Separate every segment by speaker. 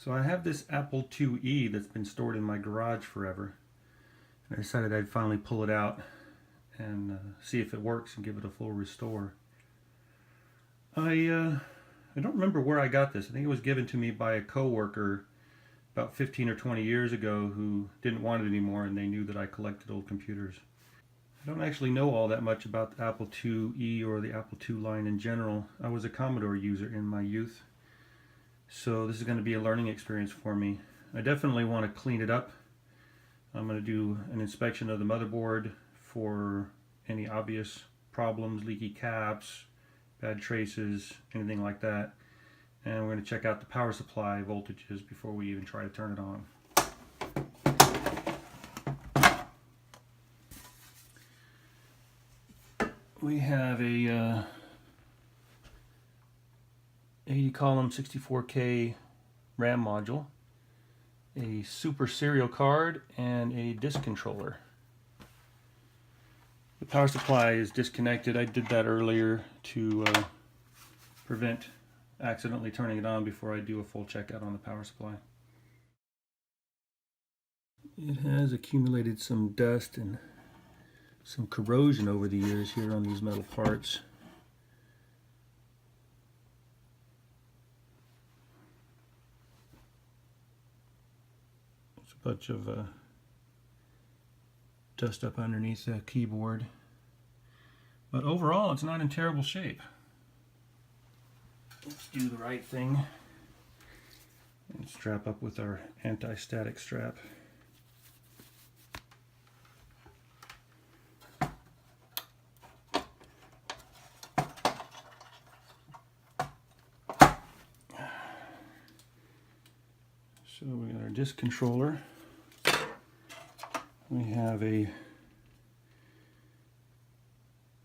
Speaker 1: So I have this Apple IIe that's been stored in my garage forever. And I decided I'd finally pull it out and see if it works and give it a full restore. I don't remember where I got this. I think it was given to me by a coworker about 15 or 20 years ago who didn't want it anymore, and they knew that I collected old computers. I don't actually know all that much about the Apple IIe or the Apple II line in general. I was a Commodore user in my youth, so this is going to be a learning experience for me. I definitely want to clean it up. I'm going to do an inspection of the motherboard for any obvious problems, leaky caps, bad traces, anything like that. And we're going to check out the power supply voltages before we even try to turn it on. We have a 80 column 64K RAM module, a super serial card, and a disk controller. The power supply is disconnected. I did that earlier to prevent accidentally turning it on before I do a full checkout on the power supply. It has accumulated some dust and some corrosion over the years here on these metal parts. There's a bunch of dust up underneath the keyboard, but overall it's not in terrible shape. Let's do the right thing and strap up with our anti-static strap. So we got our disk controller. We have a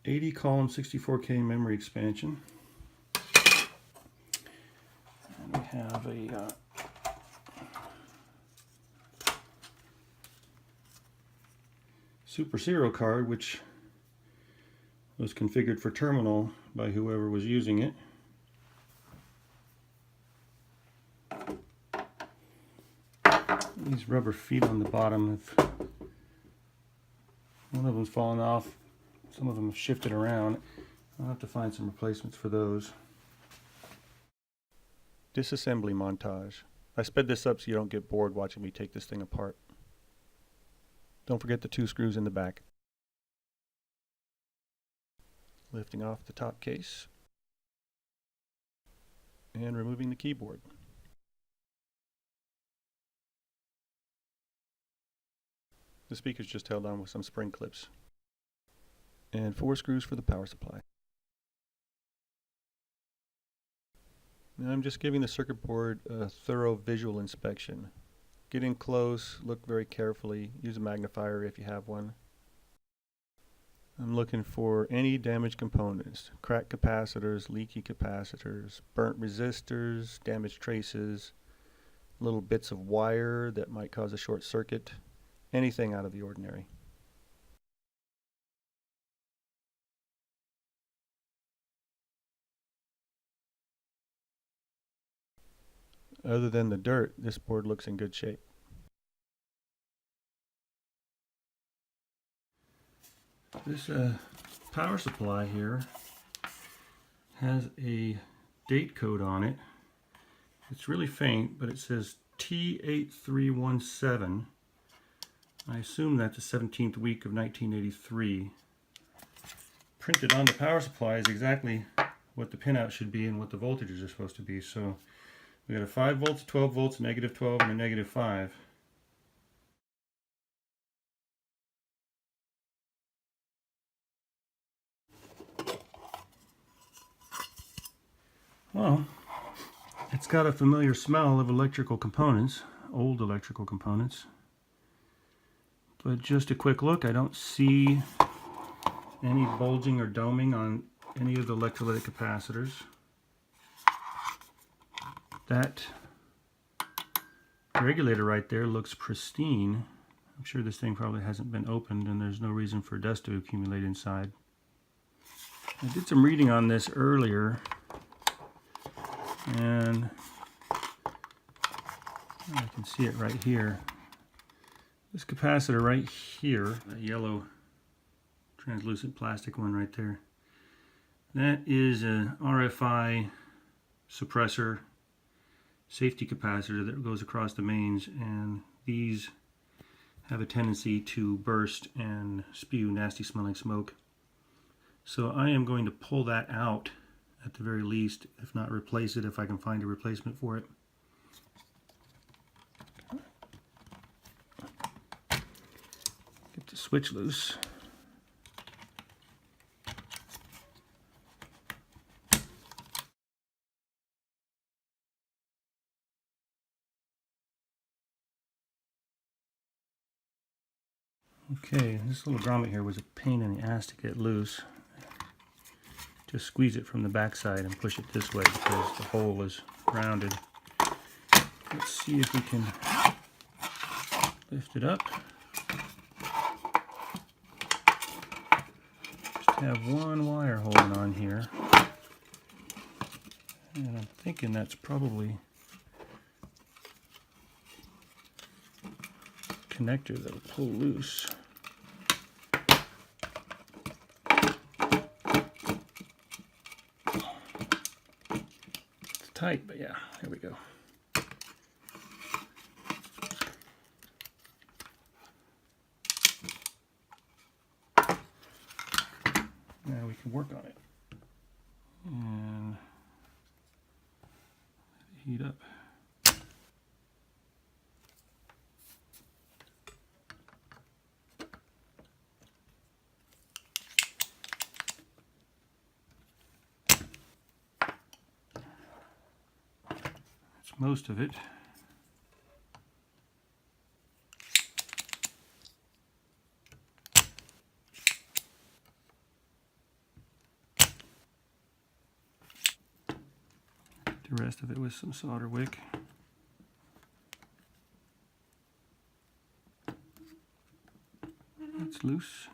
Speaker 1: 80 column 64K memory expansion. And we have a super serial card, which was configured for terminal by whoever was using it. These rubber feet on the bottom, one of them's fallen off, some of them have shifted around. I'll have to find some replacements for those. Disassembly montage. I sped this up so you don't get bored watching me take this thing apart. Don't forget the 2 screws in the back. Lifting off the top case and removing the keyboard. The speaker's just held on with some spring clips. And 4 screws for the power supply. Now I'm just giving the circuit board a thorough visual inspection. Get in close, look very carefully, use a magnifier if you have one. I'm looking for any damaged components, cracked capacitors, leaky capacitors, burnt resistors, damaged traces, little bits of wire that might cause a short circuit. Anything out of the ordinary. Other than the dirt, this board looks in good shape. This power supply here has a date code on it. It's really faint, but it says T8317. I assume that's the 17th week of 1983. Printed on the power supply is exactly what the pinout should be and what the voltages are supposed to be. So we got a 5 volts, 12 volts, negative 12, and a negative 5. Well, it's got a familiar smell of electrical components, old electrical components. But just a quick look, I don't see any bulging or doming on any of the electrolytic capacitors. That regulator right there looks pristine. I'm sure this thing probably hasn't been opened and there's no reason for dust to accumulate inside. I did some reading on this earlier, and I can see it right here. This capacitor right here, that yellow translucent plastic one right there, that is an RFI suppressor safety capacitor that goes across the mains, and these have a tendency to burst and spew nasty smelling smoke. So I am going to pull that out at the very least, if not replace it if I can find a replacement for it. Get the switch loose. Okay, this little grommet here was a pain in the ass to get loose. Just squeeze it from the back side and push it this way because the hole is rounded. Let's see if we can lift it up. Just have one wire holding on here. And I'm thinking that's probably connector that'll pull loose. It's tight, but yeah, here we go. Now we can work on it and heat up. Most of it. The rest of it with some solder wick. It's loose.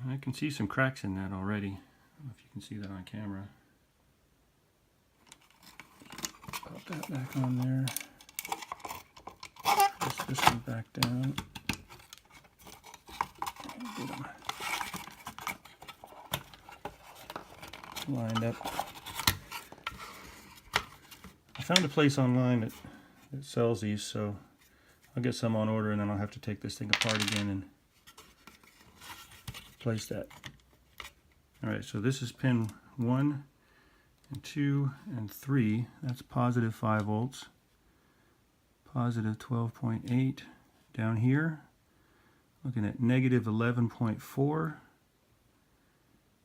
Speaker 1: I can see some cracks in that already. I don't know if you can see that on camera. Pop that back on there. Press this one back down. Get them lined up. I found a place online that sells these, so I'll get some on order, and then I'll have to take this thing apart again and place that. Alright, so this is pin 1 and 2 and 3. That's positive 5 volts. Positive 12.8 down here. Looking at negative 11.4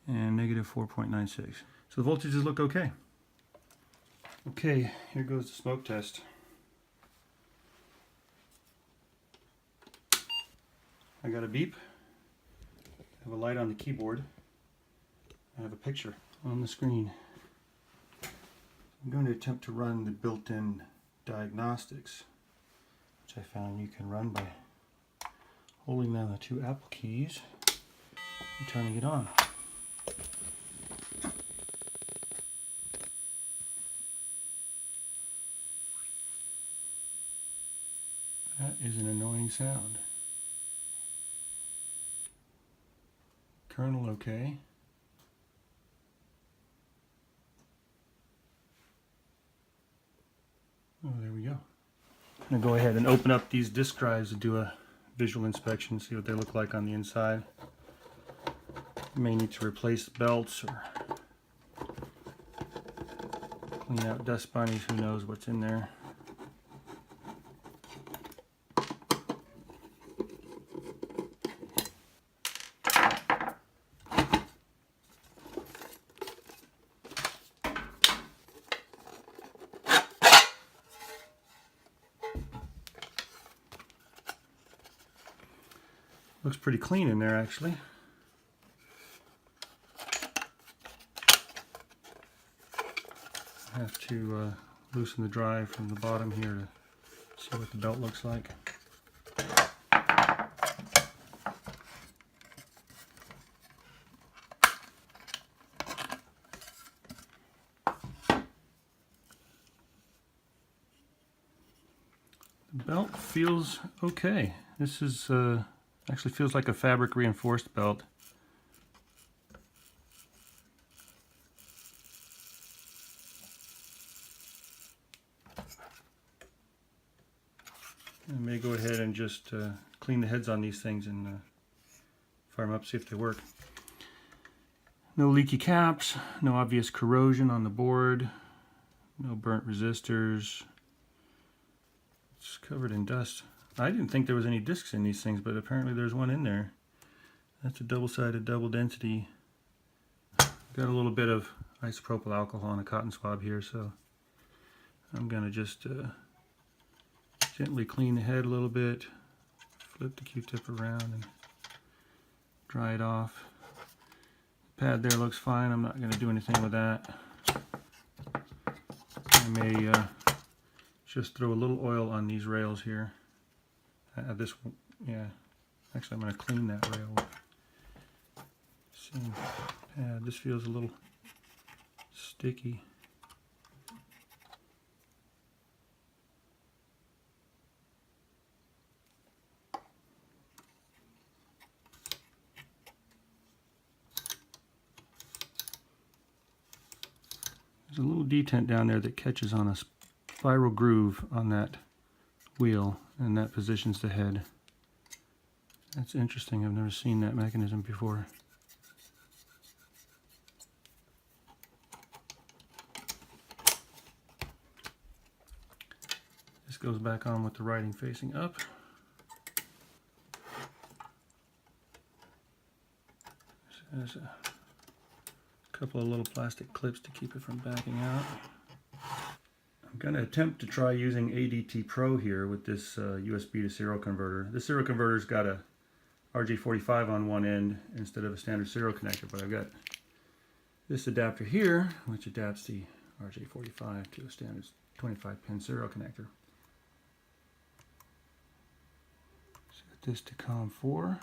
Speaker 1: and negative 4.96. So the voltages look okay. Okay, here goes the smoke test. I got a beep. I have a light on the keyboard. I have a picture on the screen. I'm going to attempt to run the built-in diagnostics, which I found you can run by holding down the 2 Apple keys and turning it on. That is an annoying sound. Kernel okay. Oh, there we go. I'm going to go ahead and open up these disk drives and do a visual inspection, see what they look like on the inside. You may need to replace belts or clean out dust bunnies, who knows what's in there. Looks pretty clean in there, actually. I have to loosen the drive from the bottom here to see what the belt looks like. feels okay. This is actually feels like a fabric reinforced belt. I may go ahead and just clean the heads on these things and fire them up, see if they work. No leaky caps, no obvious corrosion on the board, no burnt resistors. It's covered in dust. I didn't think there was any discs in these things, but apparently there's one in there. That's a double-sided, double density. Got a little bit of isopropyl alcohol on a cotton swab here, so I'm gonna just gently clean the head a little bit, flip the Q-tip around and dry it off. The pad there looks fine. I'm not going to do anything with that. I may just throw a little oil on these rails here. This, yeah, actually I'm going to clean that rail. Same pad. This feels a little sticky. There's a little detent down there that catches on a spiral groove on that wheel, and that positions the head. That's interesting. I've never seen that mechanism before. This goes back on with the writing facing up. There's a couple of little plastic clips to keep it from backing out. I'm going to attempt to try using ADTPro here with this USB to serial converter. This serial converter's got a RJ45 on one end instead of a standard serial connector, but I've got this adapter here which adapts the RJ45 to a standard 25-pin serial connector. Set this to COM4.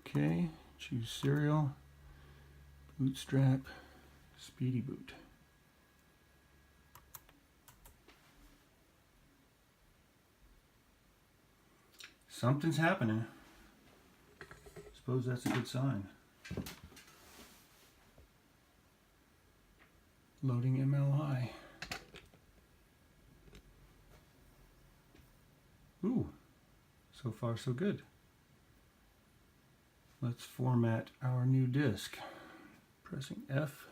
Speaker 1: Okay, choose serial. Bootstrap, speedy boot. Something's happening. Suppose that's a good sign. Loading MLI. Ooh, so far so good. Let's format our new disk. Pressing F.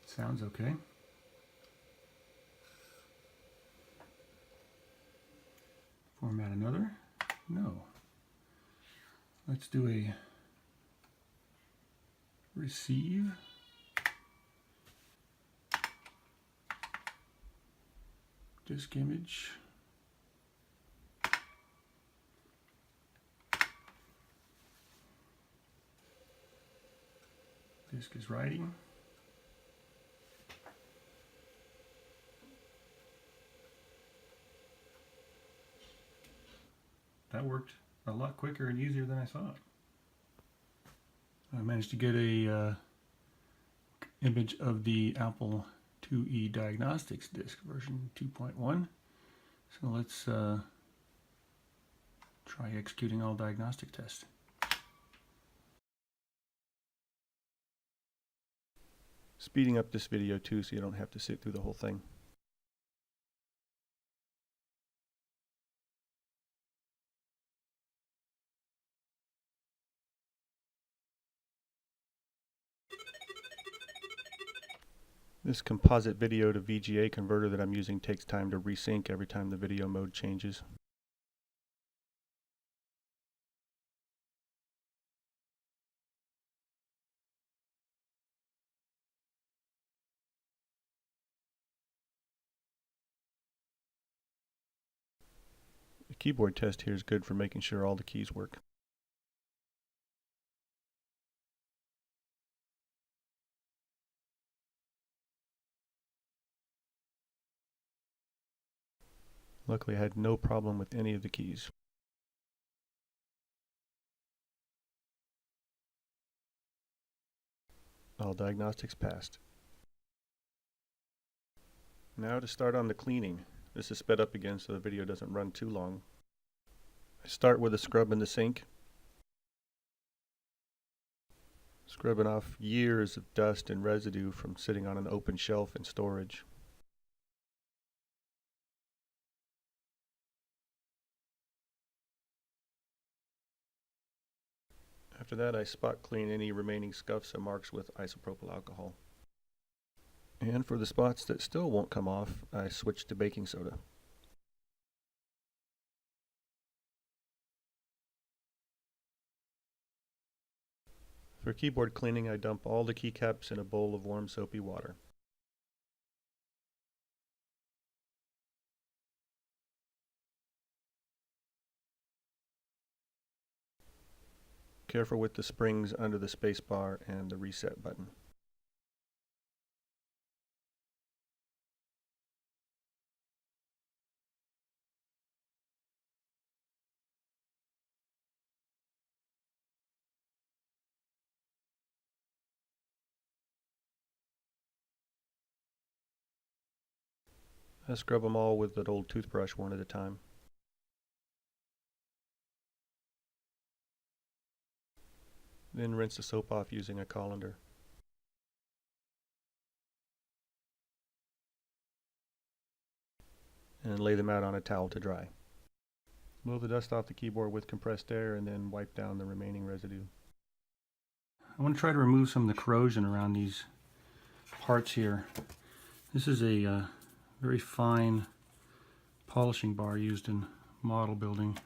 Speaker 1: Sounds okay. Format another? No. Let's do a receive. Disk image. Disk is writing. That worked a lot quicker and easier than I thought. I managed to get a image of the Apple IIe diagnostics disk version 2.1. So let's try executing all diagnostic tests. Speeding up this video too so you don't have to sit through the whole thing. This composite video to VGA converter that I'm using takes time to resync every time the video mode changes. The keyboard test here is good for making sure all the keys work. Luckily I had no problem with any of the keys.
Speaker 2: All diagnostics passed. Now to start on the cleaning. This is sped up again so the video doesn't run too long. I start with a scrub in the sink. Scrubbing off years of dust and residue from sitting on an open shelf in storage. After that, I spot clean any remaining scuffs and marks with isopropyl alcohol. And for the spots that still won't come off, I switch to baking soda. For keyboard cleaning, I dump all the keycaps in a bowl of warm soapy water. Careful with the springs under the spacebar and the reset button. I scrub them all with that old toothbrush one at a time. Then rinse the soap off using a colander. And lay them out on a towel to dry. Blow the dust off the keyboard with compressed air and then wipe down the remaining residue.
Speaker 1: I want to try to remove some of the corrosion around these parts here. This is a very fine polishing bar used in model building.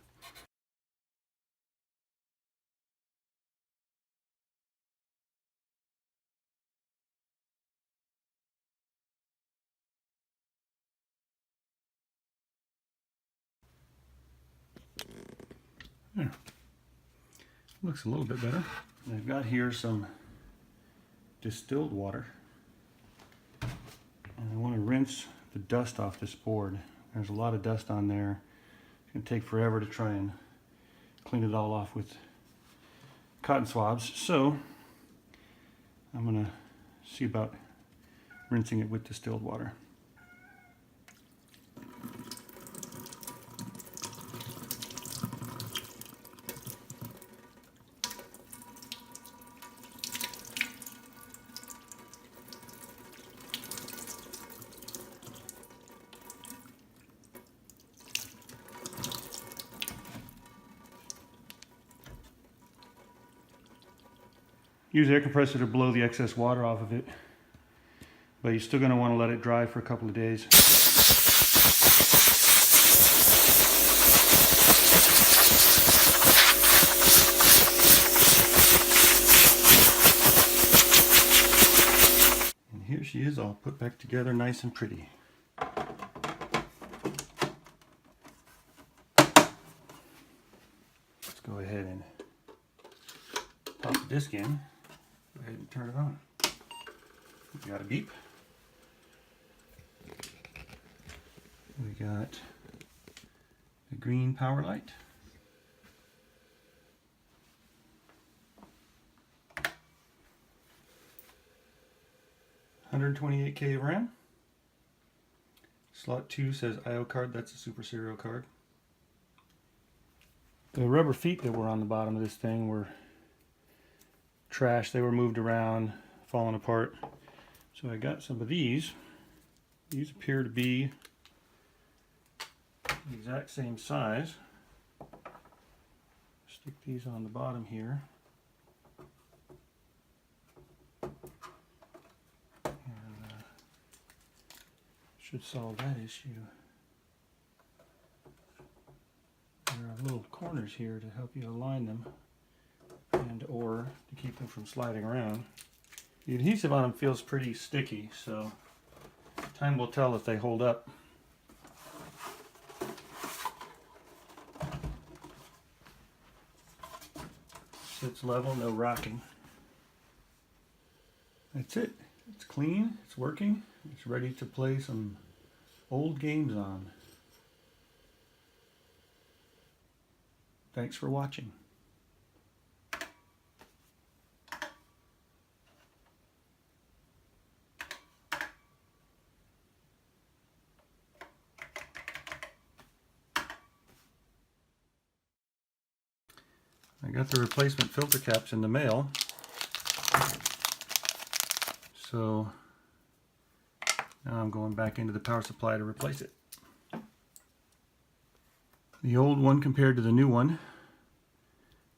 Speaker 1: There. Looks a little bit better. I've got here some distilled water. And I want to rinse the dust off this board. There's a lot of dust on there. It's going to take forever to try and clean it all off with cotton swabs. So I'm going to see about rinsing it with distilled water. Use air compressor to blow the excess water off of it, but you're still going to want to let it dry for a couple of days. And here she is, all put back together nice and pretty. Let's go ahead and pop the disc in. Go ahead and turn it on. We got a beep. We got the green power light. $128K of RAM. Slot 2 says IO card, that's a super serial card. The rubber feet that were on the bottom of this thing were trash. They were moved around, falling apart. So I got some of these. These appear to be the exact same size. Stick these on the bottom here. And should solve that issue. There are little corners here to help you align them and or to keep them from sliding around. The adhesive on them feels pretty sticky, so time will tell if they hold up. Sits level, no rocking. That's it. It's clean, it's working, it's ready to play some old games on. Thanks for watching. I got the replacement filter caps in the mail. So now I'm going back into the power supply to replace it. The old one compared to the new one.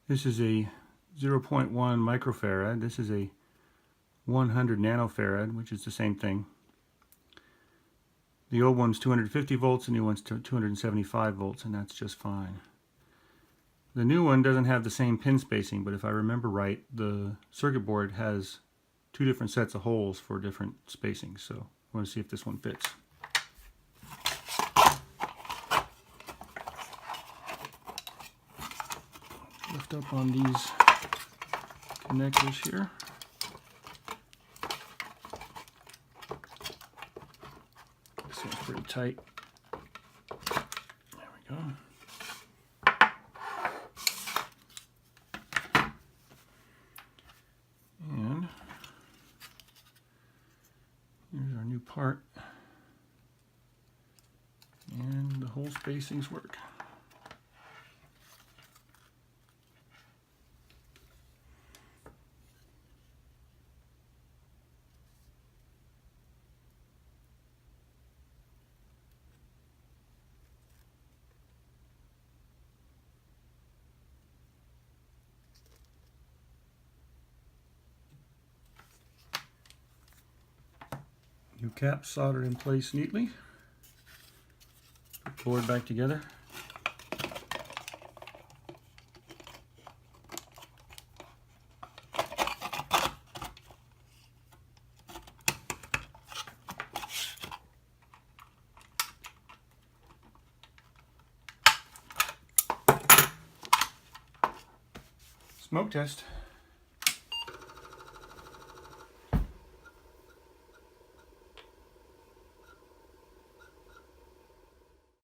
Speaker 1: This is a 0.1 microfarad. This is a 100 nanofarad, which is the same thing. The old one's 250 volts, the new one's 275 volts, and that's just fine. The new one doesn't have the same pin spacing, but if I remember right, the circuit board has two different sets of holes for different spacings, so I want to see if this one fits. Lift up on these connectors here. This one's pretty tight. There we go. And here's our new part. And the hole spacings work. New cap soldered in place neatly. Put the board back together. Smoke test.